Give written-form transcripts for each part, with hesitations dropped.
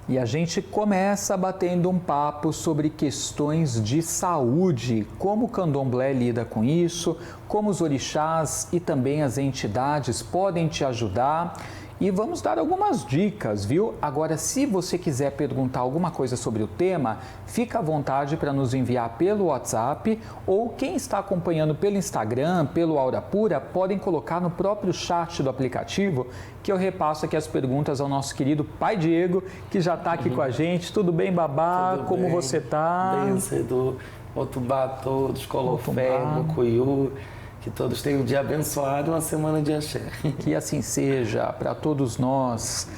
E a gente começa batendo um papo sobre questões de saúde, como o candomblé lida com isso, como os orixás e também as entidades podem te ajudar. E vamos dar algumas dicas, viu? Agora, se você quiser perguntar alguma coisa sobre o tema, fica à vontade para nos enviar pelo WhatsApp ou quem está acompanhando pelo Instagram, pelo Aura Pura, podem colocar no próprio chat do aplicativo, que eu repasso aqui as perguntas ao nosso querido Pai Diego, que já está aqui com a gente. Tudo bem, babá? Tudo Como bem. você está? Vencedor, Otubá todos, Colofé, Mocuiú. Que todos tenham um dia abençoado e uma semana de axé. Que assim seja para todos nós.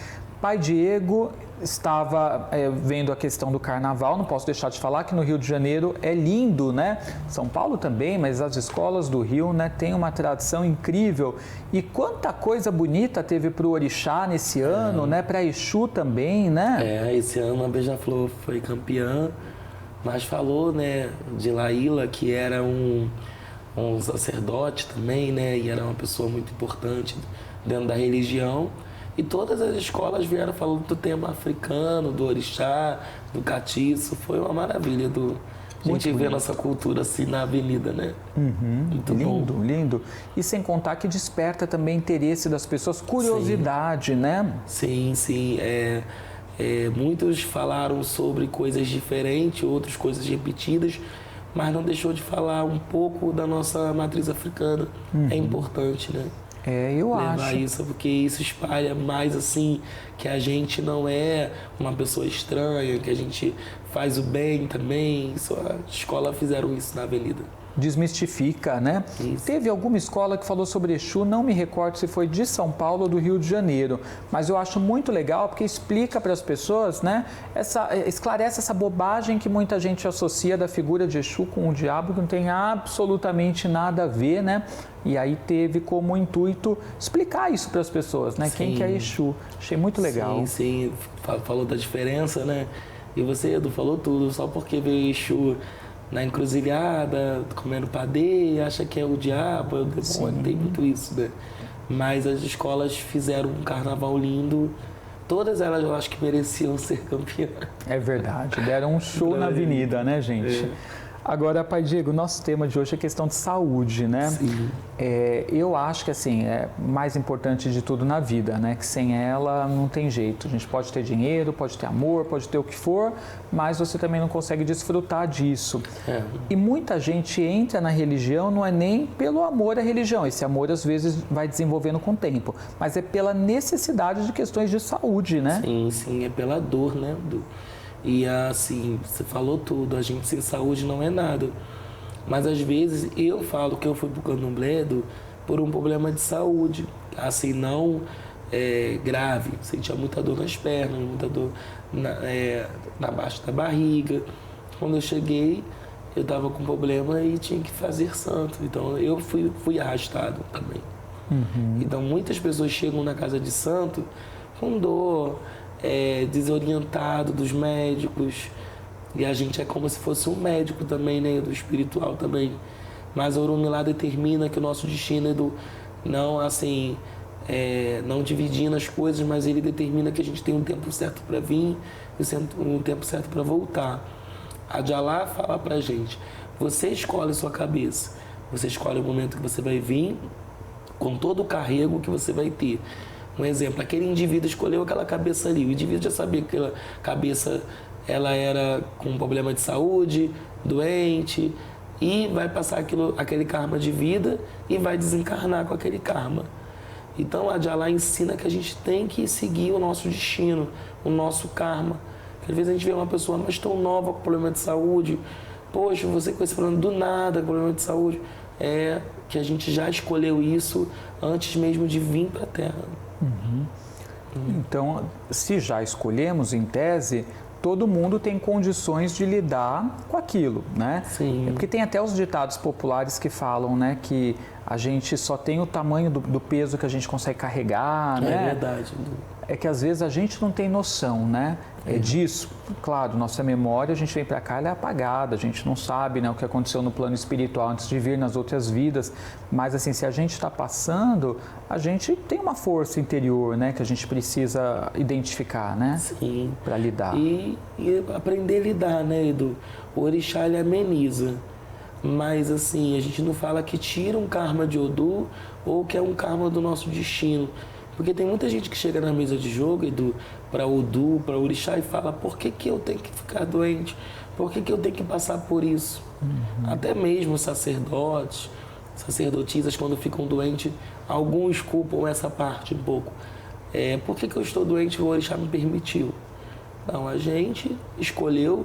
Pai Diego estava vendo a questão do carnaval, não posso deixar de falar que no Rio de Janeiro é lindo, né? São Paulo também, mas as escolas do Rio, né, têm uma tradição incrível. E quanta coisa bonita teve para o Orixá nesse ano, né? Para Exu também, né? Esse ano a Beija-Flor foi campeã, mas falou, né, de Laíla, que era um sacerdote também, né? E era uma pessoa muito importante dentro da religião. E todas as escolas vieram falando do tema africano, do orixá, do catiço. Foi uma maravilha a gente ver nossa cultura assim na avenida, né? Muito lindo, bom. lindo. E sem contar que desperta também interesse das pessoas, curiosidade, né? Sim, sim. Muitos falaram sobre coisas diferentes, outras coisas repetidas, mas não deixou de falar um pouco da nossa matriz africana. É importante, né? Eu levar acho. isso, porque isso espalha mais assim, que a gente não é uma pessoa estranha, que a gente faz o bem também. Isso, a escola fizeram isso na avenida. Desmistifica, né? Isso. Teve alguma escola que falou sobre Exu, não me recordo se foi de São Paulo ou do Rio de Janeiro, mas eu acho muito legal porque explica para as pessoas, né? Esclarece essa bobagem que muita gente associa da figura de Exu com o diabo, que não tem absolutamente nada a ver, né? E aí teve como intuito explicar isso para as pessoas, né? Sim. Quem que é Exu. Achei muito legal. Sim, falou da diferença, né? E você, Edu, falou tudo, só porque veio Exu na encruzilhada, comendo padê, acha que é o diabo, é o demônio, tem muito isso, né? Mas as escolas fizeram um carnaval lindo, todas elas eu acho que mereciam ser campeãs. É verdade, deram um show na avenida, né, gente? Agora, Pai Diego, nosso tema de hoje é questão de saúde, né? Sim. Eu acho que, assim, é mais importante de tudo na vida, né? Que sem ela não tem jeito. A gente pode ter dinheiro, pode ter amor, pode ter o que for, mas você também não consegue desfrutar disso. E muita gente entra na religião não é nem pelo amor à religião. Esse amor, às vezes, vai desenvolvendo com o tempo. Mas é pela necessidade de questões de saúde, né? Sim, é pela dor, né? E assim, você falou tudo, a gente sem saúde não é nada. Mas às vezes eu falo que eu fui pro candomblé por um problema de saúde, assim, não grave. Sentia muita dor nas pernas, muita dor na baixa da barriga. Quando eu cheguei, eu tava com problema e tinha que fazer santo. Então eu fui arrastado também. Então muitas pessoas chegam na casa de santo com dor, desorientado dos médicos, e a gente é como se fosse um médico também, né, do espiritual também, mas o Orumilá determina que o nosso destino é não dividindo as coisas, mas ele determina que a gente tem um tempo certo para vir e um tempo certo para voltar. A Djalá fala pra gente, você escolhe sua cabeça, você escolhe o momento que você vai vir, com todo o carrego que você vai ter. Um exemplo, aquele indivíduo escolheu aquela cabeça ali, o indivíduo já sabia que aquela cabeça ela era com um problema de saúde, doente, e vai passar aquele karma de vida e vai desencarnar com aquele karma. Então a Djalá ensina que a gente tem que seguir o nosso destino, o nosso karma. Às vezes a gente vê uma pessoa mas tão nova com problema de saúde, poxa, você com esse problema do nada, com problema de saúde, é que a gente já escolheu isso antes mesmo de vir para a Terra. Então, se já escolhemos, em tese, todo mundo tem condições de lidar com aquilo, né? Sim. Porque tem até os ditados populares que falam, né, que a gente só tem o tamanho do peso que a gente consegue carregar, né? É verdade. É que às vezes a gente não tem noção, né? disso. Claro, nossa memória, a gente vem para cá, ela é apagada, a gente não sabe, né, o que aconteceu no plano espiritual antes de vir nas outras vidas, mas assim, se a gente está passando, a gente tem uma força interior, né, que a gente precisa identificar, né? Sim. Para lidar. E aprender a lidar, né, Edu? O orixá, ele ameniza. Mas assim, a gente não fala que tira um karma de Odu ou que é um karma do nosso destino. Porque tem muita gente que chega na mesa de jogo, Edu, para Odu, para Orixá e fala: por que eu tenho que ficar doente? Por que eu tenho que passar por isso? Até mesmo sacerdotes, sacerdotisas, quando ficam doentes, alguns culpam essa parte um pouco. Por que eu estou doente? O Orixá me permitiu. Não, a gente escolheu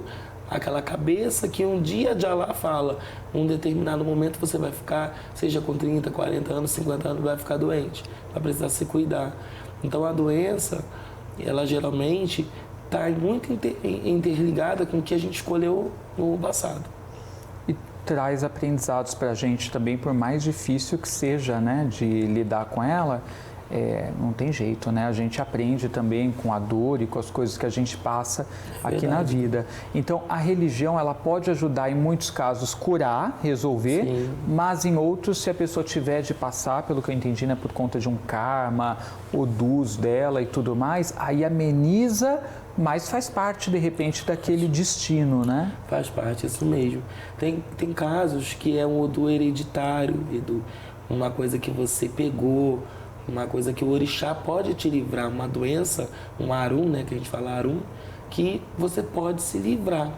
aquela cabeça que um dia de Alá fala, um determinado momento você vai ficar, seja com 30, 40 anos, 50 anos, vai ficar doente, vai precisar se cuidar. Então a doença, ela geralmente está muito interligada com o que a gente escolheu no passado. E traz aprendizados para a gente também, por mais difícil que seja, né, de lidar com ela. Não tem jeito, né? A gente aprende também com a dor e com as coisas que a gente passa aqui na vida. Então, a religião, ela pode ajudar em muitos casos curar, resolver, sim, mas em outros, se a pessoa tiver de passar, pelo que eu entendi, né, por conta de um karma, odus dela e tudo mais, aí ameniza, mas faz parte, de repente, daquele destino, né? Faz parte, isso mesmo. Tem casos que é um odu hereditário, Edu, uma coisa que você pegou, uma coisa que o orixá pode te livrar, uma doença, um arum, né, que a gente fala arum, que você pode se livrar.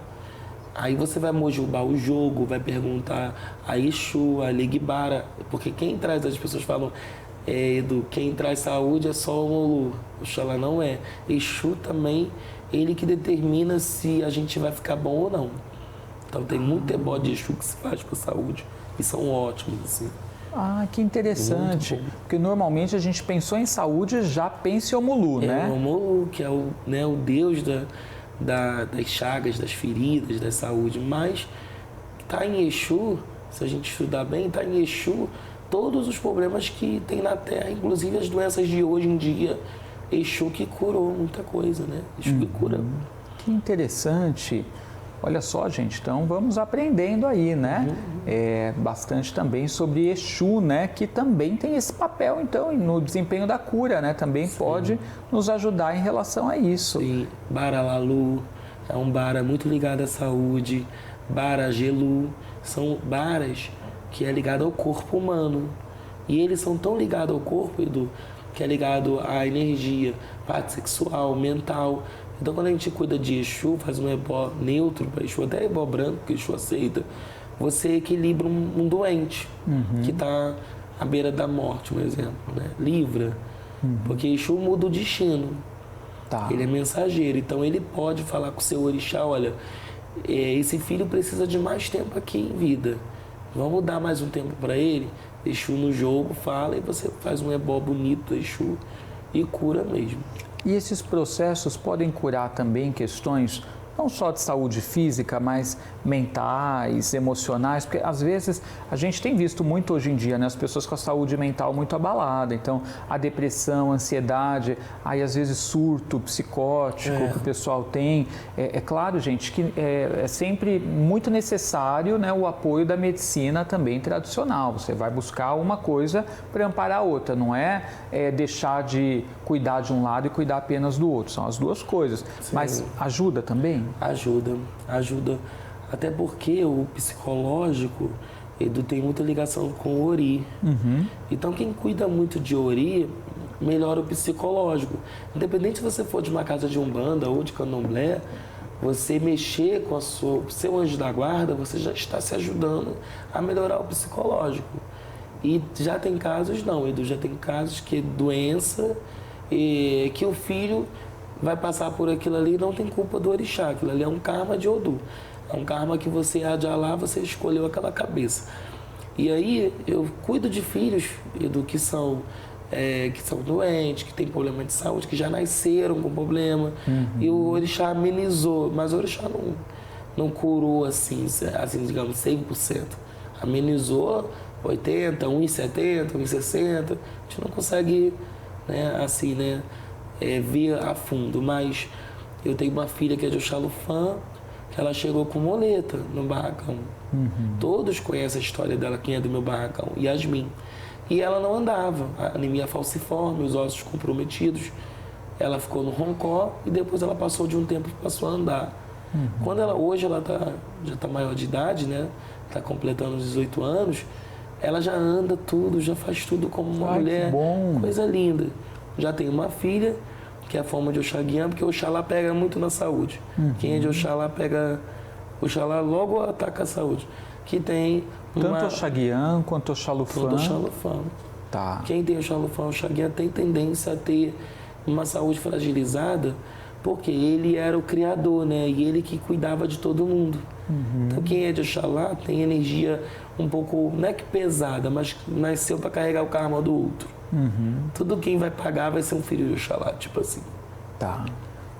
Aí você vai mojubar o jogo, vai perguntar a Exu, a Ligbara, porque quem traz, as pessoas falam, Edu, quem traz saúde é só o Olu, Oxalá não é. Exu também, ele que determina se a gente vai ficar bom ou não. Então tem muito ebó de Exu que se faz com saúde, e são ótimos, assim. Ah, que interessante, porque normalmente a gente pensou em saúde, já pensa em Omulu, né? O Omulu, que é o deus das chagas, das feridas, da saúde, mas está em Exu, se a gente estudar bem, está em Exu todos os problemas que tem na Terra, inclusive as doenças de hoje em dia, Exu que curou muita coisa, né? Exu que cura. Que interessante. Olha só, gente, então vamos aprendendo aí, né? Bastante também sobre Exu, né? Que também tem esse papel, então, no desempenho da cura, né? Também sim, pode nos ajudar em relação a isso. Sim, Baralalu é um bara muito ligado à saúde, Baragelu são baras que é ligado ao corpo humano. E eles são tão ligados ao corpo, Edu, que é ligado à energia, parte sexual, mental. Então, quando a gente cuida de Exu, faz um ebó neutro para Exu, até ebó branco, que Exu aceita, você equilibra um doente que está à beira da morte, um exemplo, né? Livra, porque Exu muda o destino. Tá. Ele é mensageiro, então ele pode falar com o seu orixá: olha, esse filho precisa de mais tempo aqui em vida, vamos dar mais um tempo para ele. Exu no jogo fala e você faz um ebó bonito do Exu e cura mesmo. E esses processos podem curar também questões não só de saúde física, mas mentais, emocionais, porque às vezes a gente tem visto muito hoje em dia, né, as pessoas com a saúde mental muito abalada, então a depressão, a ansiedade, aí às vezes surto psicótico que o pessoal tem. É claro, gente, que é sempre muito necessário, né, o apoio da medicina também tradicional. Você vai buscar uma coisa para amparar a outra, não é deixar de cuidar de um lado e cuidar apenas do outro, são as duas coisas. Sim. Mas ajuda também? Ajuda. Até porque o psicológico, Edu, tem muita ligação com o Ori. Então, quem cuida muito de Ori, melhora o psicológico. Independente se você for de uma casa de Umbanda ou de Candomblé, você mexer com o seu anjo da guarda, você já está se ajudando a melhorar o psicológico. E já tem casos, não, Edu, já tem casos que é doença, que o filho vai passar por aquilo ali e não tem culpa do orixá. Aquilo ali é um karma de Odu. É um karma que você, de Alá, você escolheu aquela cabeça. E aí, eu cuido de filhos, Edu, que são doentes, que têm problema de saúde, que já nasceram com problema. E o orixá amenizou, mas o orixá não curou assim, digamos, 100%. Amenizou 80%, 1,70%, 1,60%. A gente não consegue, né, assim, né, ver a fundo, mas Eu tenho uma filha que é de Oxalufã, que ela chegou com muleta no barracão. Todos conhecem a história dela, quem é do meu barracão, Yasmin. E ela não andava, a anemia falciforme, os ossos comprometidos. Ela ficou no roncó e depois ela passou de um tempo, passou a andar. Quando hoje ela já está maior de idade, né? Está completando 18 anos, ela já anda tudo, já faz tudo como uma mulher. Que bom. Coisa linda. Já tem uma filha, que é a forma de Oxaguian, porque Oxalá pega muito na saúde. Quem é de Oxalá pega... Oxalá logo ataca a saúde. Que tem tanto Oxaguian quanto Oxalufã. Quanto Oxalufã. Tá. Quem tem Oxalufã, Oxaguian tem tendência a ter uma saúde fragilizada, porque ele era o criador, né? E ele que cuidava de todo mundo. Então quem é de Oxalá tem energia um pouco, não é que pesada, mas nasceu para carregar o karma do outro. Tudo quem vai pagar vai ser um filho de Oxalá, tipo assim. Tá.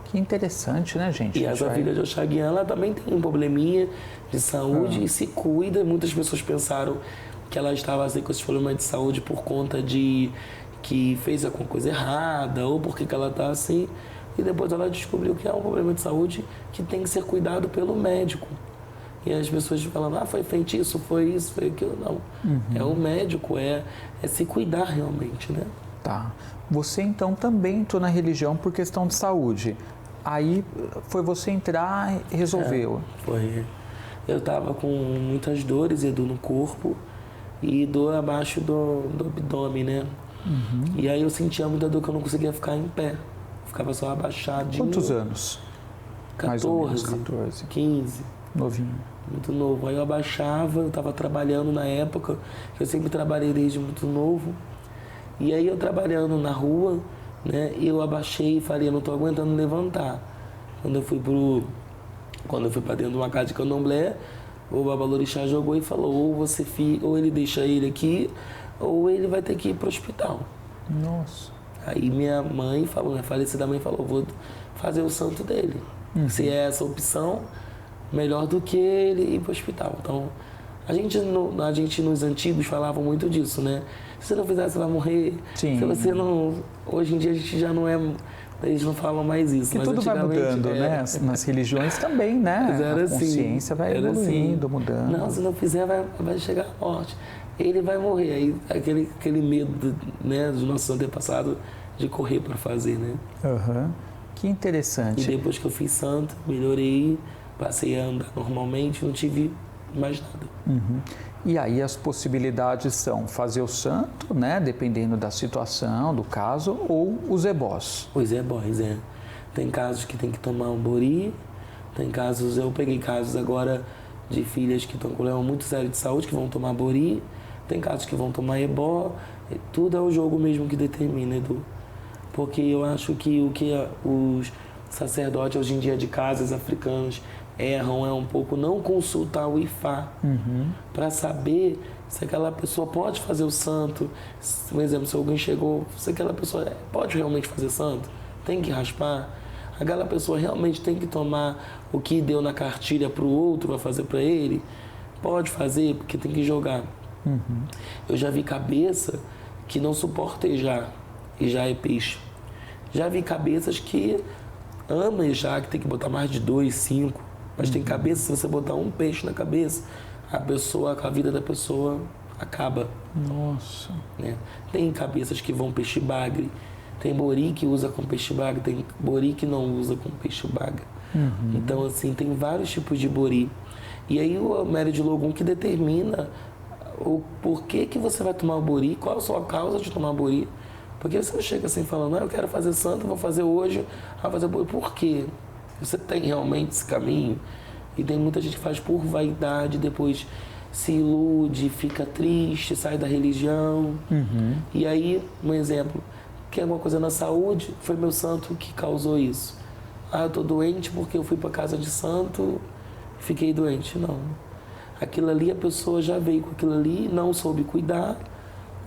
Que interessante, né, gente? E essa filha de Oxaguian, ela também tem um probleminha de saúde e se cuida. Muitas pessoas pensaram que ela estava assim, com esses problemas de saúde por conta de que fez alguma coisa errada ou porque que ela está assim. E depois ela descobriu que é um problema de saúde que tem que ser cuidado pelo médico. E as pessoas falam, foi feitiço, foi isso, foi aquilo. Não. É o médico, é se cuidar realmente, né? Tá. Você então também entrou na religião por questão de saúde. Aí foi você entrar e resolveu. Foi. Eu estava com muitas dores, Edu, no corpo e dor abaixo do abdômen, né? E aí eu sentia muita dor que eu não conseguia ficar em pé. Ficava só abaixadinho. Quantos anos? 14, mais ou menos 14. 15. Novinho. Muito novo. Aí eu abaixava, eu estava trabalhando na época, eu sempre trabalhei desde muito novo. E aí eu trabalhando na rua, né, eu abaixei e falei, eu não estou aguentando levantar. Quando eu fui para dentro de uma casa de candomblé, o Babalorixá jogou e falou, ou ele deixa ele aqui, ou ele vai ter que ir para o hospital. Nossa. Aí minha mãe falou, minha falecida mãe falou, vou fazer o santo dele. Se é essa opção, melhor do que ele ir para o hospital. Então, a gente nos antigos falava muito disso, né? Se você não fizer, você vai morrer. Sim. Se você não... Hoje em dia a gente já não é... Eles não falam mais isso. Que mas tudo vai mudando, né? Nas religiões também, né? Mas era a consciência assim, vai evoluindo, assim, mudando. Não, se não fizer, vai chegar a morte. Ele vai morrer. Aí aquele medo, né, dos nossos antepassados de correr para fazer, né? Que interessante. E depois que eu fiz santo, melhorei, passei a andar normalmente, não tive mais nada. E aí as possibilidades são fazer o santo, né? Dependendo da situação, do caso, ou os ebós. Os ebós, é. Tem casos que tem que tomar um bori, tem casos, eu peguei casos agora de filhas que estão com problema muito sério de saúde, que vão tomar bori, tem casos que vão tomar ebó, tudo é o jogo mesmo que determina, Edu. Porque eu acho que o que os sacerdotes hoje em dia de casas africanas erram é um pouco não consultar o Ifá para saber se aquela pessoa pode fazer o santo. Por exemplo, se alguém chegou, se aquela pessoa pode realmente fazer santo, tem que raspar, aquela pessoa realmente tem que tomar o que deu na cartilha para o outro, vai fazer para ele, pode fazer, porque tem que jogar. Eu já vi cabeça que não suporta ejar, e já é peixe. Já vi cabeças que amam ejar, que tem que botar mais de 2, 5. Mas tem cabeça, se você botar um peixe na cabeça, a vida da pessoa acaba. Nossa. Né? Tem cabeças que vão peixe bagre, tem bori que usa com peixe bagre, tem bori que não usa com peixe bagre. Então, assim, tem vários tipos de bori. E aí o Mério de Logum que determina o porquê que você vai tomar o bori, qual a sua causa de tomar o bori. Porque você não chega assim falando, eu quero fazer santo, vou fazer hoje, vou fazer bori. Por quê? Você tem realmente esse caminho? E tem muita gente que faz por vaidade, depois se ilude, fica triste, sai da religião. E aí, um exemplo, quer alguma coisa na saúde, foi meu santo que causou isso. Eu tô doente porque eu fui para casa de santo, fiquei doente. Não. Aquilo ali, a pessoa já veio com aquilo ali, não soube cuidar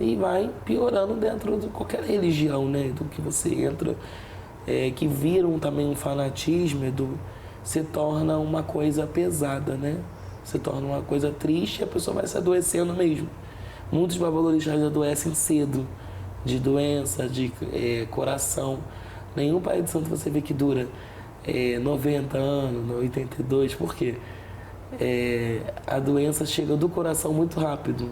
e vai piorando dentro de qualquer religião, né? Do que você entra, que viram também um fanatismo, se torna uma coisa pesada, né? Se torna uma coisa triste e a pessoa vai se adoecendo mesmo. Muitos babalorixás adoecem cedo, de doença, de coração. Nenhum pai de santo você vê que dura 90 anos, 82, por quê? A doença chega do coração muito rápido,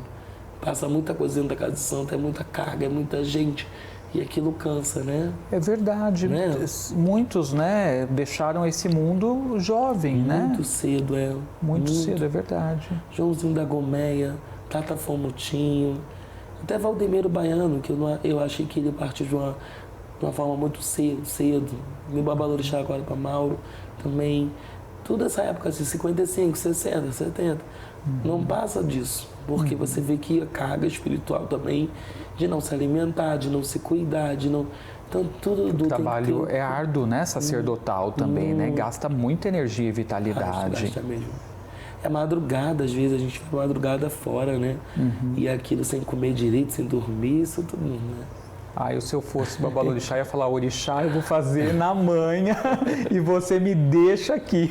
passa muita coisa dentro da casa de santo, é muita carga, é muita gente, e aquilo cansa, né? É verdade, Né? muitos, né, deixaram esse mundo jovem, né? Muito cedo, Muito cedo, é verdade. Joãozinho da Gomeia, Tata Fomutinho, até Valdemiro Baiano, que eu achei que ele partiu de uma forma muito cedo. Meu Babalorixá agora para Mauro também. Toda essa época, assim, 55, 60, 70, não passa disso. Porque você vê que a carga espiritual também, de não se alimentar, de não se cuidar, de não... Então, tudo O trabalho é árduo, né? Sacerdotal também, né? Gasta muita energia e vitalidade. Gasta mesmo. É madrugada, às vezes a gente vai madrugada fora, né? E aquilo sem comer direito, sem dormir, isso tudo, né? Se eu fosse Babalorixá, eu ia falar, Orixá, eu vou fazer na manhã e você me deixa aqui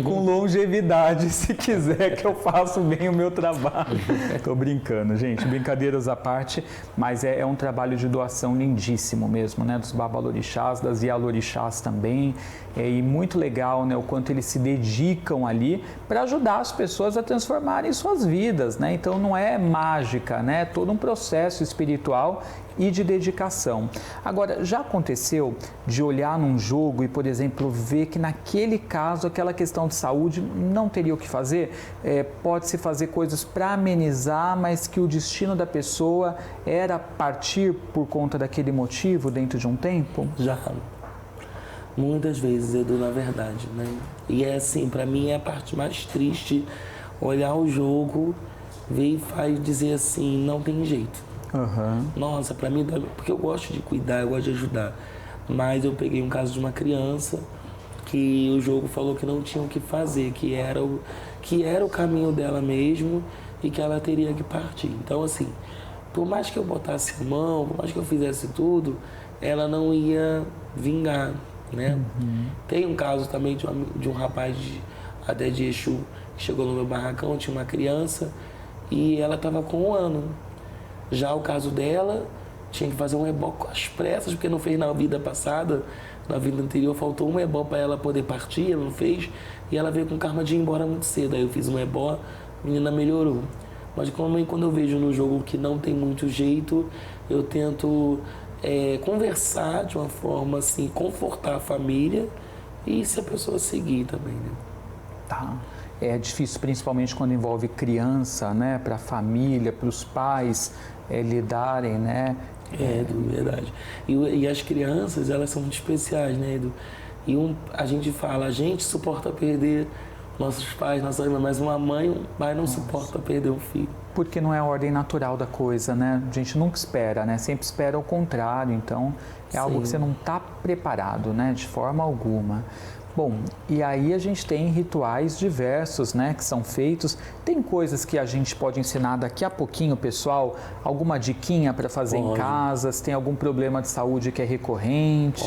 com longevidade, se quiser que eu faça bem o meu trabalho. Tô brincando, gente, brincadeiras à parte, mas é um trabalho de doação lindíssimo mesmo, né? Dos Babalorixás, das Ialorixás também, e muito legal, né? O quanto eles se dedicam ali para ajudar as pessoas a transformarem suas vidas, né? Então não é mágica, né? É todo um processo espiritual e de dedicação. Agora, já aconteceu de olhar num jogo e, por exemplo, ver que naquele caso, aquela questão de saúde não teria o que fazer? Pode-se fazer coisas para amenizar, mas que o destino da pessoa era partir por conta daquele motivo dentro de um tempo? Já. Muitas vezes, Edu, na verdade, né? E é assim, para mim é a parte mais triste, olhar o jogo, ver e faz dizer assim, não tem jeito. Nossa, para mim, porque eu gosto de cuidar, eu gosto de ajudar. Mas eu peguei um caso de uma criança que o jogo falou que não tinha o que fazer, que era o caminho dela mesmo e que ela teria que partir. Então, assim, por mais que eu botasse a mão, por mais que eu fizesse tudo, ela não ia vingar, né? Tem um caso também de um rapaz até de Exu que chegou no meu barracão, tinha uma criança e ela estava com 1 ano. Já o caso dela, tinha que fazer um ebó com as pressas, porque não fez na vida passada, na vida anterior, faltou um ebó para ela poder partir, ela não fez, e ela veio com karma de ir embora muito cedo. Aí eu fiz um ebó, a menina melhorou. Mas quando eu vejo no jogo que não tem muito jeito, eu tento conversar de uma forma assim, confortar a família e se a pessoa seguir também, né? Tá. É difícil, principalmente quando envolve criança, né? Para a família, para os pais lidarem, né? Edu, verdade. E as crianças, elas são muito especiais, né, Edu? A gente fala, a gente suporta perder nossos pais, nossas mães, mas uma mãe, um pai não suporta perder um filho. Porque não é a ordem natural da coisa, né? A gente nunca espera, né? Sempre espera o contrário, então é algo que você não está preparado, né? De forma alguma. Bom, e aí a gente tem rituais diversos, né, que são feitos. Tem coisas que a gente pode ensinar daqui a pouquinho, pessoal? Alguma diquinha para fazer em casa? Se tem algum problema de saúde que é recorrente?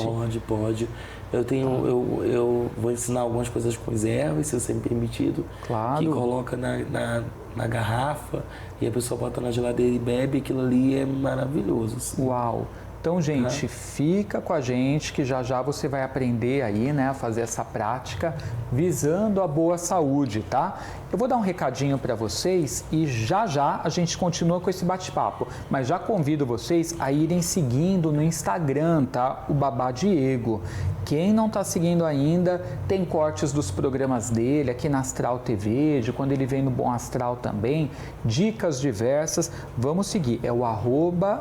Pode. Eu vou ensinar algumas coisas com as ervas, se você me permitido. Claro. Que coloca na garrafa e a pessoa bota na geladeira e bebe. Aquilo ali é maravilhoso. Assim. Uau! Então, gente, fica com a gente que já já você vai aprender aí, né, a fazer essa prática visando a boa saúde, tá? Eu vou dar um recadinho para vocês e já já a gente continua com esse bate-papo, mas já convido vocês a irem seguindo no Instagram, tá? O Babá Diego. Quem não está seguindo ainda, tem cortes dos programas dele aqui na Astral TV, de quando ele vem no Bom Astral também, dicas diversas. Vamos seguir, é o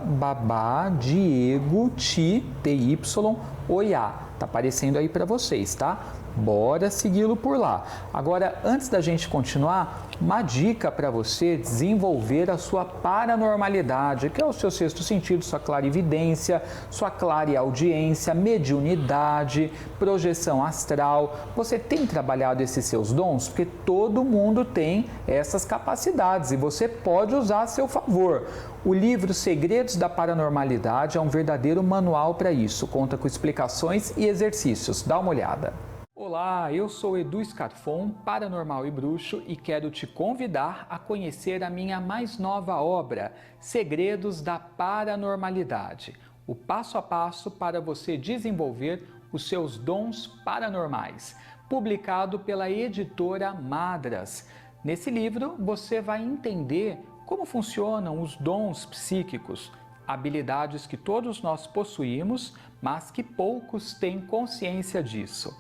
@babadiego_TY_OIA. Tá aparecendo aí para vocês, tá? Bora segui-lo por lá. Agora, antes da gente continuar, uma dica para você desenvolver a sua paranormalidade, que é o seu sexto sentido, sua clarividência, sua clareaudiência, mediunidade, projeção astral. Você tem trabalhado esses seus dons? Porque todo mundo tem essas capacidades e você pode usar a seu favor. O livro Segredos da Paranormalidade é um verdadeiro manual para isso. Conta com explicações e exercícios. Dá uma olhada. Olá, eu sou Edu Scarfon, paranormal e bruxo, e quero te convidar a conhecer a minha mais nova obra, Segredos da Paranormalidade, o passo a passo para você desenvolver Os Seus Dons Paranormais, publicado pela editora Madras. Nesse livro, você vai entender como funcionam os dons psíquicos, habilidades que todos nós possuímos, mas que poucos têm consciência disso.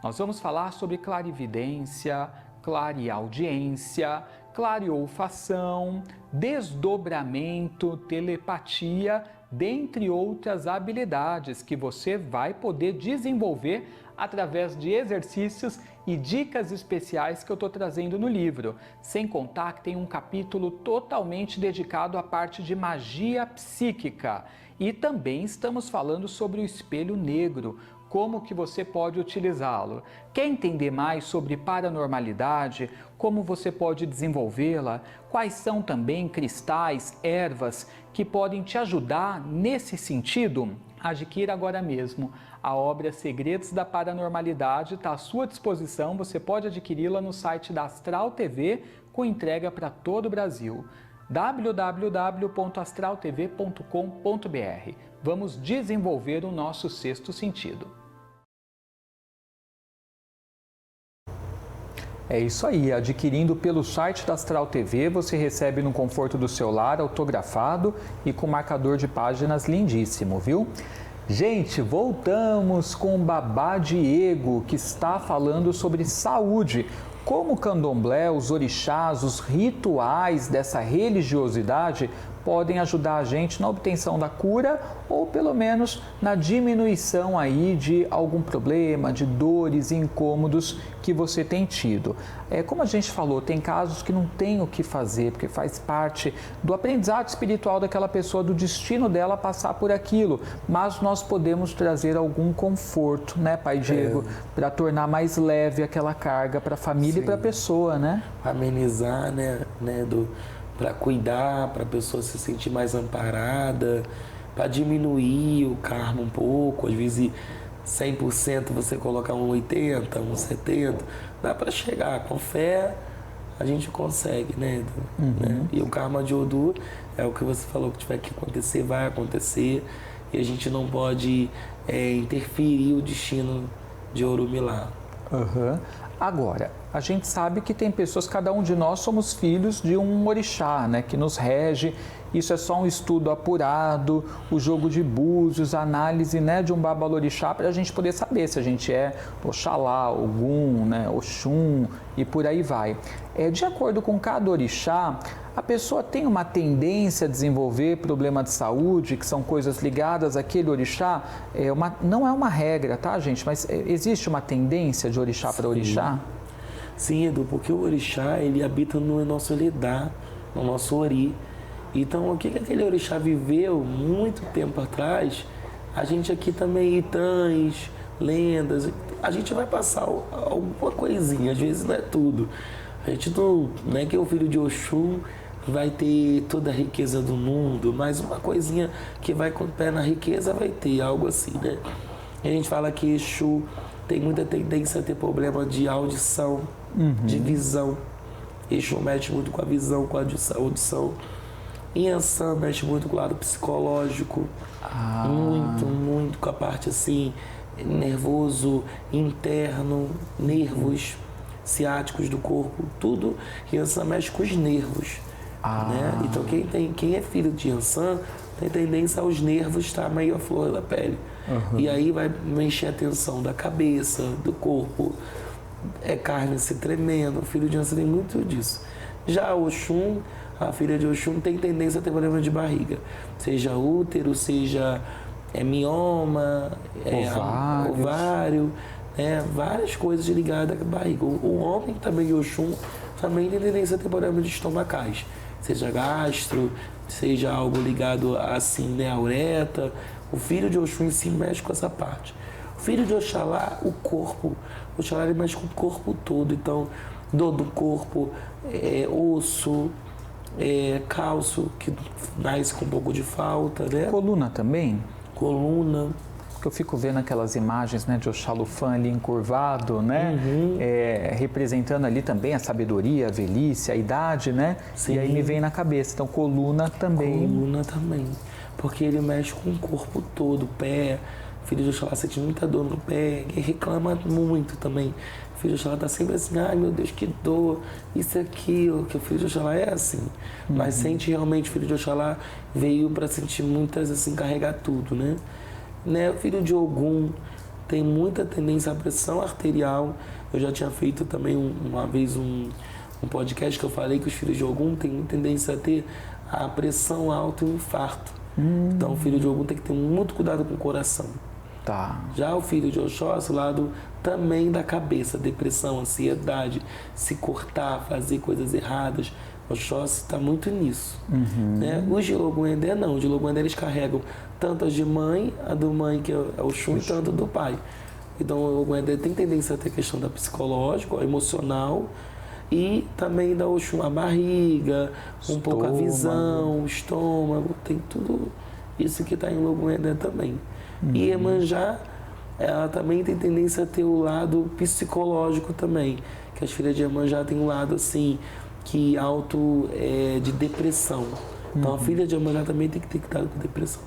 Nós vamos falar sobre clarividência, clareaudiência, clareolfação, desdobramento, telepatia, dentre outras habilidades que você vai poder desenvolver através de exercícios e dicas especiais que eu estou trazendo no livro. Sem contar que tem um capítulo totalmente dedicado à parte de magia psíquica. E também estamos falando sobre o espelho negro, como que você pode utilizá-lo. Quer entender mais sobre paranormalidade, como você pode desenvolvê-la, quais são também cristais, ervas que podem te ajudar nesse sentido? Adquira agora mesmo. A obra Segredos da Paranormalidade está à sua disposição, você pode adquiri-la no site da Astral TV com entrega para todo o Brasil. www.astraltv.com.br. Vamos desenvolver o nosso sexto sentido. É isso aí, adquirindo pelo site da Astral TV, você recebe no conforto do seu lar, autografado e com marcador de páginas lindíssimo, viu? Gente, voltamos com o Babá Diego, que está falando sobre saúde. Como o candomblé, os orixás, os rituais dessa religiosidade podem ajudar a gente na obtenção da cura ou pelo menos na diminuição aí de algum problema, de dores e incômodos que você tem tido. Como a gente falou, tem casos que não tem o que fazer, porque faz parte do aprendizado espiritual daquela pessoa, do destino dela passar por aquilo, mas nós podemos trazer algum conforto, né, Pai Diego, para tornar mais leve aquela carga para a família e para a pessoa, né? Amenizar, né, para cuidar, para a pessoa se sentir mais amparada, para diminuir o karma um pouco, às vezes 100% você colocar um 80, um 70, dá para chegar, com fé a gente consegue, né? E o karma de Odu é o que você falou, que tiver que acontecer, vai acontecer, e a gente não pode interferir o destino de Orumilá. Agora, a gente sabe que tem pessoas, cada um de nós somos filhos de um orixá, né, que nos rege. Isso é só um estudo apurado, o jogo de búzios, a análise, né, de um babalorixá para a gente poder saber se a gente é Oxalá, Ogum, né, Oxum e por aí vai. De acordo com cada orixá, a pessoa tem uma tendência a desenvolver problema de saúde, que são coisas ligadas àquele orixá. Não é uma regra, tá, gente? Mas existe uma tendência de orixá para orixá? Sim, Edu, porque o orixá, ele habita no nosso Ledá, no nosso Ori. Então, o que aquele orixá viveu muito tempo atrás, a gente aqui também, itãs, lendas, a gente vai passar alguma coisinha, às vezes não é tudo. A gente não é que o filho de Oxum vai ter toda a riqueza do mundo, mas uma coisinha que vai com o pé na riqueza vai ter, algo assim, né? A gente fala que Exu tem muita tendência a ter problema de audição, de visão. Exu mexe muito com a visão, com a audição. Inhansã mexe muito com o lado psicológico, muito com a parte assim, nervoso, interno, nervos ciáticos do corpo, tudo. Inhansã mexe com os nervos. Né? Então quem é filho de Inhansã tem tendência aos nervos estar meio à flor da pele. E aí vai mexer a tensão da cabeça, do corpo, carne se tremendo. O filho de Inhansã tem muito disso. Já Oxum, a filha de Oxum tem tendência a ter problema de barriga, seja útero, seja mioma, ovário, várias coisas ligadas à barriga. O homem também de Oxum também tem tendência a ter problemas estomacais, seja gastro, seja algo ligado assim, né, à ureta. O filho de Oxum em si mexe com essa parte. O filho de Oxalá, o corpo. O Oxalá ele mexe com o corpo todo, então dor do corpo, osso, cálcio, que nasce com um pouco de falta, né? Coluna também? Coluna. Que eu fico vendo aquelas imagens, né, de Oxalufã ali encurvado, né? Representando ali também a sabedoria, a velhice, a idade, né? Sim. E aí me vem na cabeça. Então, coluna também. Coluna também. Porque ele mexe com o corpo todo, pé, filho de Oxalá sente muita dor no pé, que reclama muito também. O filho de Oxalá tá sempre assim, ai meu Deus, que dor, isso e aquilo, que o filho de Oxalá é assim. Mas sente realmente, o filho de Oxalá veio para sentir muitas, assim, carregar tudo, né? O filho de Ogum tem muita tendência à pressão arterial. Eu já tinha feito também uma vez um podcast que eu falei que os filhos de Ogum têm muita tendência a ter a pressão alta e o infarto. Então o filho de Ogum tem que ter muito cuidado com o coração. Tá. Já o filho de Oxóssi, o lado também da cabeça, depressão, ansiedade, se cortar, fazer coisas erradas. Oxóssi está muito nisso. Os de Logoendé não. Os de Logoendé eles carregam tanto as de mãe, a do mãe que é o Oxum, e tanto do pai. Então o Logoendé tem tendência a ter questão da psicológica, a emocional, e também da Oxum, a barriga, um pouco a visão, o estômago, tem tudo isso que está em Logoendé também. E Iemanjá, ela também tem tendência a ter o lado psicológico também, que as filhas de Iemanjá têm um lado assim, que de depressão. Então a filha de Iemanjá também tem que ter cuidado com depressão.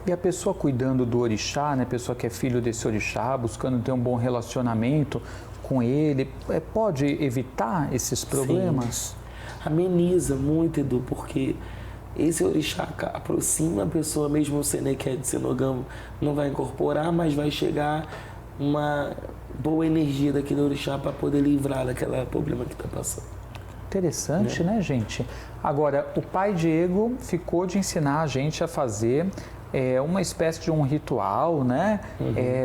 E a pessoa cuidando do orixá, né? A pessoa que é filho desse orixá, buscando ter um bom relacionamento com ele, pode evitar esses problemas? Sim. Ameniza muito, Edu, porque esse orixá aproxima a pessoa, mesmo você, né, que é de Senogamo, não vai incorporar, mas vai chegar uma boa energia daquele orixá para poder livrar daquele problema que está passando. Interessante, né, gente? Agora, o pai Diego ficou de ensinar a gente a fazer uma espécie de um ritual, né?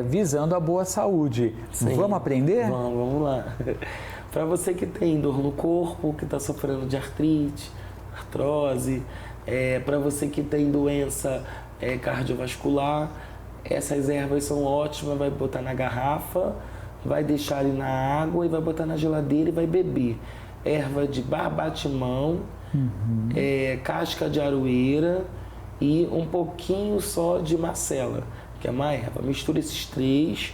Visando a boa saúde. Sim. Vamos aprender? Vamos lá. Para você que tem dor no corpo, que está sofrendo de artrite, artrose, para você que tem doença cardiovascular, essas ervas são ótimas, vai botar na garrafa, vai deixar ali na água e vai botar na geladeira e vai beber. Erva de barbatimão, casca de aroeira e um pouquinho só de macela, que é uma erva. Mistura esses três,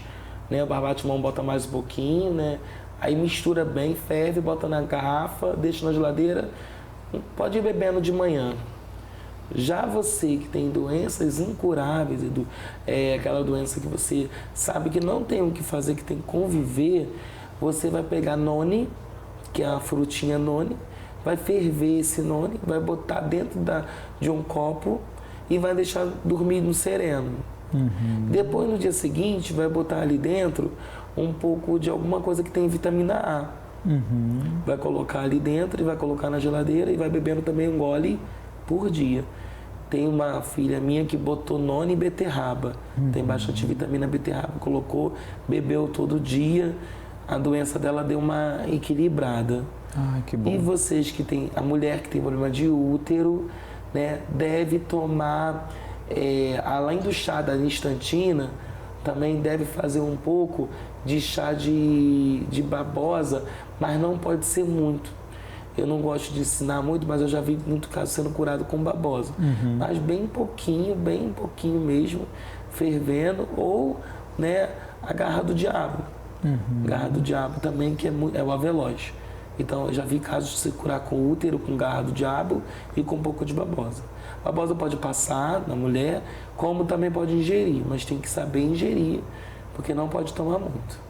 né? O barbatimão bota mais um pouquinho, né? Aí mistura bem, ferve, bota na garrafa, deixa na geladeira, pode ir bebendo de manhã. Já você que tem doenças incuráveis, Edu, aquela doença que você sabe que não tem o que fazer, que tem que conviver, você vai pegar noni, que é a frutinha noni, vai ferver esse noni, vai botar dentro de um copo e vai deixar dormir no sereno. Depois, no dia seguinte, vai botar ali dentro um pouco de alguma coisa que tem vitamina A. Vai colocar ali dentro e vai colocar na geladeira e vai bebendo também um gole por dia. Tem uma filha minha que botou noni e beterraba. Tem bastante vitamina beterraba, colocou, bebeu todo dia. A doença dela deu uma equilibrada. Ai, que bom. E vocês que tem, a mulher que tem problema de útero, né, deve tomar, além do chá da nistantina, também deve fazer um pouco de chá de babosa, mas não pode ser muito. Eu não gosto de ensinar muito, mas eu já vi muito caso sendo curado com babosa. Mas bem pouquinho mesmo, fervendo, ou, né, a garra do diabo. Garra do diabo também, que é o avelós. Então, eu já vi casos de se curar com útero, com garra do diabo e com um pouco de babosa. Babosa pode passar na mulher, como também pode ingerir, mas tem que saber ingerir, porque não pode tomar muito.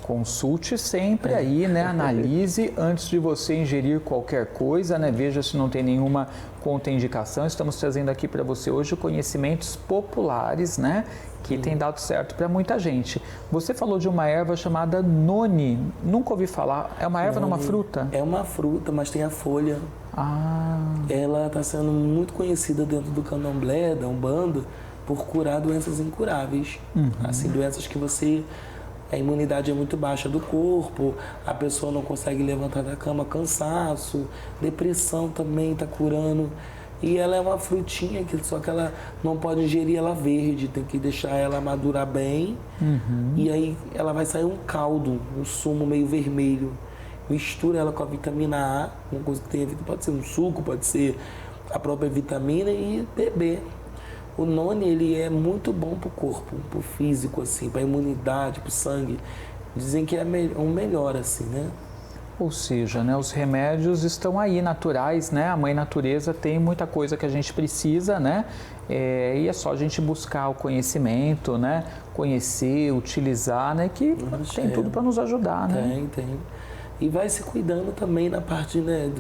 Consulte sempre aí, né? Analise antes de você ingerir qualquer coisa, né? Veja se não tem nenhuma contraindicação. Estamos trazendo aqui para você hoje conhecimentos populares, né? Que tem dado certo para muita gente. Você falou de uma erva chamada noni. Nunca ouvi falar. É uma erva, não uma fruta? É uma fruta, mas tem a folha. Ela está sendo muito conhecida dentro do candomblé, da Umbanda, por curar doenças incuráveis. Assim, doenças que a imunidade é muito baixa do corpo, a pessoa não consegue levantar da cama, cansaço, depressão também está curando. E ela é uma frutinha, só que ela não pode ingerir ela verde, tem que deixar ela madurar bem. E aí ela vai sair um caldo, um sumo meio vermelho. Mistura ela com a vitamina A, uma coisa que tem, pode ser um suco, pode ser a própria vitamina, e beber. O noni, ele é muito bom para o corpo, para o físico, assim, para a imunidade, para o sangue. Dizem que é um melhor, assim, né? Ou seja, né, os remédios estão aí, naturais, né? A mãe natureza tem muita coisa que a gente precisa, né? E é só a gente buscar o conhecimento, né? Conhecer, utilizar, né? Que tem tudo para nos ajudar, né? Tem. E vai se cuidando também na parte, né,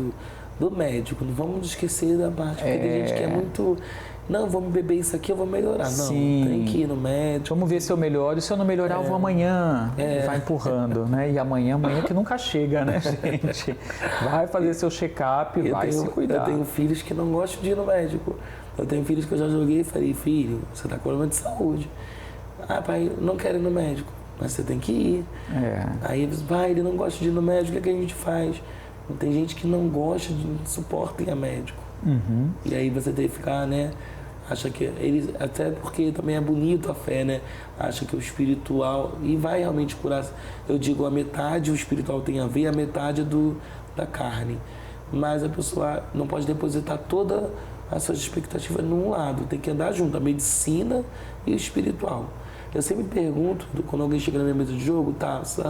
do médico. Não vamos esquecer da parte, porque tem gente que é muito... Não, vamos beber isso aqui, eu vou melhorar. Não, tem que ir no médico. Vamos ver se eu melhoro. Se eu não melhorar, eu vou amanhã. Vai empurrando, né? E amanhã que nunca chega, né, gente? Vai fazer seu check-up, vai se cuidar. Eu tenho filhos que não gostam de ir no médico. Eu tenho filhos que eu já joguei e falei, filho, você está com problema de saúde. Ah, pai, não quero ir no médico, mas você tem que ir. Aí eles, pai, ele não gosta de ir no médico, o que a gente faz? Tem gente que não gosta, não suporta ir a médico. E aí você tem que ficar, né? Acha que eles, até porque também é bonito a fé, né? Acha que o espiritual, e vai realmente curar. Eu digo, a metade o espiritual tem a ver, a metade da carne. Mas a pessoa não pode depositar toda as suas expectativas num lado, tem que andar junto, a medicina e o espiritual. Eu sempre pergunto, quando alguém chega na minha mesa de jogo, tá, esse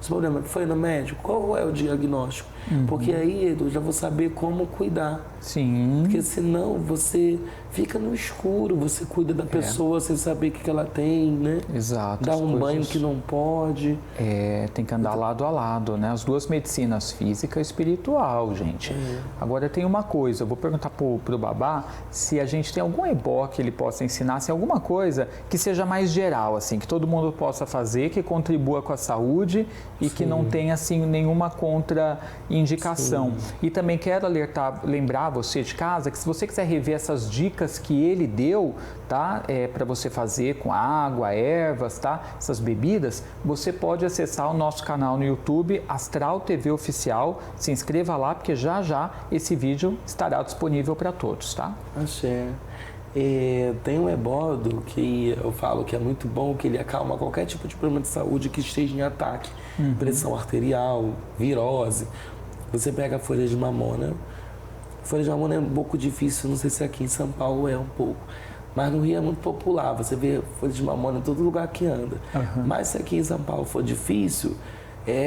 problema foi no médico, qual é o diagnóstico? Porque aí eu já vou saber como cuidar. Sim. Porque senão você fica no escuro, você cuida da pessoa sem saber o que ela tem, né? Exato. Dá um banho que não pode. Tem que andar lado a lado, né? As duas medicinas, física e espiritual, gente. Agora tem uma coisa, eu vou perguntar pro Babá se a gente tem algum ebó que ele possa ensinar, se alguma coisa que seja mais geral, assim, que todo mundo possa fazer, que contribua com a saúde e que não tenha, assim, nenhuma contraindicação. E também quero lembrar você de casa que se você quiser rever essas dicas que ele deu, tá? Para você fazer com água, ervas, tá? Essas bebidas, você pode acessar o nosso canal no YouTube, Astral TV Oficial. Se inscreva lá, porque já esse vídeo estará disponível para todos, tá? Axé. Tem um ebódo que eu falo que é muito bom, que ele acalma qualquer tipo de problema de saúde que esteja em ataque. Pressão arterial, virose. Você pega a folha de mamona. Folha de mamona é um pouco difícil, não sei se aqui em São Paulo é um pouco. Mas no Rio é muito popular, você vê folha de mamona em todo lugar que anda. Mas se aqui em São Paulo for difícil,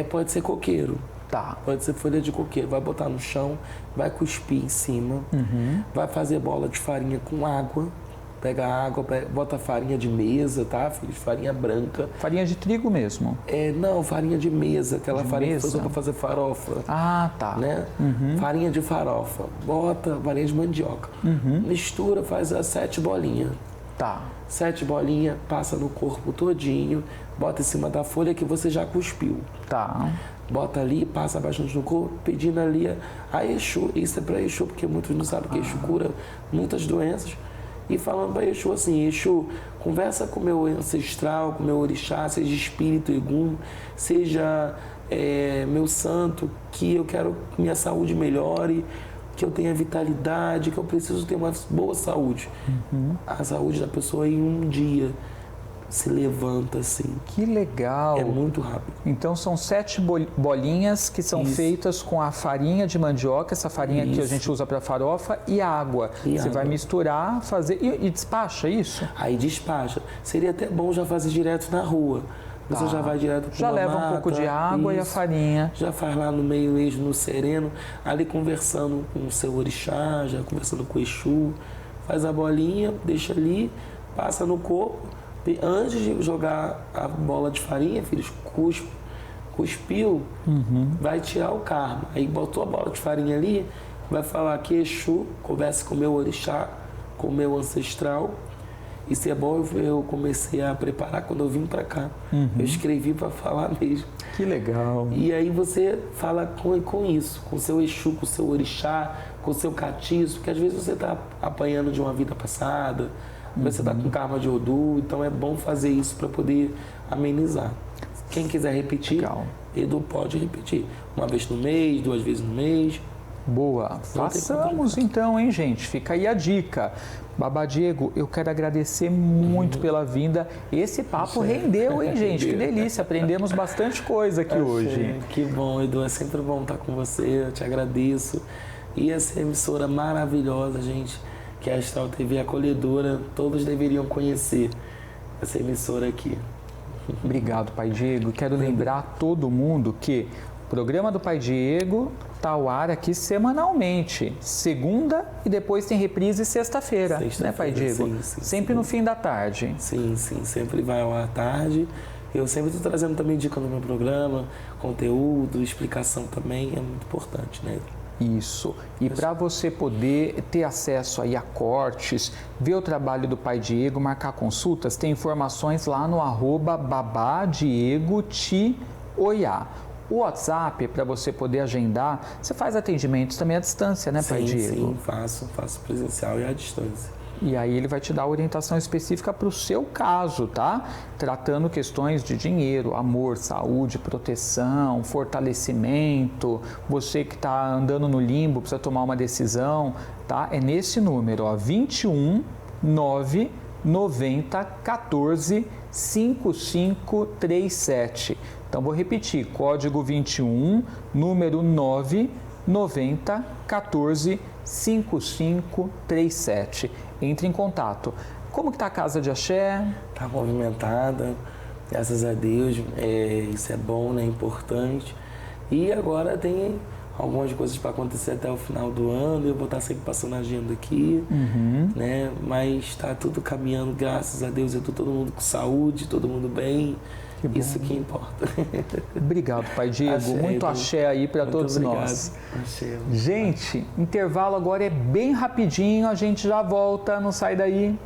pode ser coqueiro. Tá. Pode ser folha de coqueiro. Vai botar no chão, vai cuspir em cima, vai fazer bola de farinha com água. Pega a água, bota farinha de mesa, tá, filho? Farinha branca. Farinha de trigo mesmo? Não, farinha de mesa, aquela de farinha mesa? que você usa para fazer farofa. Ah, tá. Né? Farinha de farofa. Bota farinha de mandioca. Mistura, faz as 7 bolinhas. Tá. 7 bolinhas, passa no corpo todinho, bota em cima da folha que você já cuspiu. Tá. Bota ali, passa bastante no corpo, pedindo ali a Exu. Isso é para Exu, porque muitos não sabem que Exu cura muitas doenças. E falando para Exu assim, Exu, conversa com o meu ancestral, com o meu orixá, seja espírito Egum, seja meu santo, que eu quero que minha saúde melhore, que eu tenha vitalidade, que eu preciso ter uma boa saúde. A saúde da pessoa em um dia se levanta assim. Que legal! É muito rápido. Então são 7 bolinhas que são feitas com a farinha de mandioca, essa farinha que a gente usa para farofa, e água. Você vai misturar, fazer e despacha isso? Aí despacha. Seria até bom já fazer direto na rua. Você já vai direto com já leva um pouco de água e a farinha. Já faz lá no meio mesmo, no sereno, ali conversando com o seu orixá, já conversando com o Exu. Faz a bolinha, deixa ali, passa no corpo. Antes de jogar a bola de farinha, filhos, cuspiu, vai tirar o karma. Aí botou a bola de farinha ali, vai falar que Exu, converse com o meu orixá, com o meu ancestral. Isso é bom, eu comecei a preparar quando eu vim para cá. Eu escrevi para falar mesmo. Que legal. E aí você fala com isso, com o seu Exu, com o seu orixá, com o seu catiço, porque às vezes você está apanhando de uma vida passada, você está com karma de Odu, então é bom fazer isso para poder amenizar. Quem quiser repetir, Edu pode repetir. Uma vez no mês, 2 vezes no mês. Boa. Façamos então, hein, gente? Fica aí a dica. Babá Diego, eu quero agradecer muito pela vinda. Esse papo rendeu, hein, gente? Que delícia. Aprendemos bastante coisa aqui hoje. Que bom, Edu. É sempre bom estar com você. Eu te agradeço. E essa emissora maravilhosa, gente, que é a Astral TV acolhedora. Todos deveriam conhecer essa emissora aqui. Obrigado, Pai Diego. Quero lembrar todo mundo que O programa do Pai Diego está ao ar aqui semanalmente, segunda e depois tem reprise sexta-feira, né, Pai Diego? Sim, sempre no fim da tarde. Sim, sempre vai ao ar à tarde. Eu sempre estou trazendo também dica no meu programa, conteúdo, explicação também, é muito importante, né? Isso. E para você poder ter acesso aí a cortes, ver o trabalho do Pai Diego, marcar consultas, tem informações lá no @babadiegoTioiá. O WhatsApp, para você poder agendar, você faz atendimentos também à distância, né, Pai Diego? Sim, faço presencial e à distância. E aí ele vai te dar orientação específica para o seu caso, tá? Tratando questões de dinheiro, amor, saúde, proteção, fortalecimento. Você que está andando no limbo, precisa tomar uma decisão, tá? É nesse número, ó, 21 9 90 14 5537. Então vou repetir, código 21, número 9 90 14 5537. Entre em contato. Como que está a casa de axé? Está movimentada, graças a Deus, isso é bom, né? Importante. E agora tem algumas coisas para acontecer até o final do ano, eu vou estar sempre passando a agenda aqui, né? Mas está tudo caminhando, graças a Deus, todo mundo com saúde, todo mundo bem. Isso que importa. Obrigado, Pai Diego. Axé, muito axé aí para todos nós. Axé. Gente, intervalo agora é bem rapidinho, a gente já volta, não sai daí.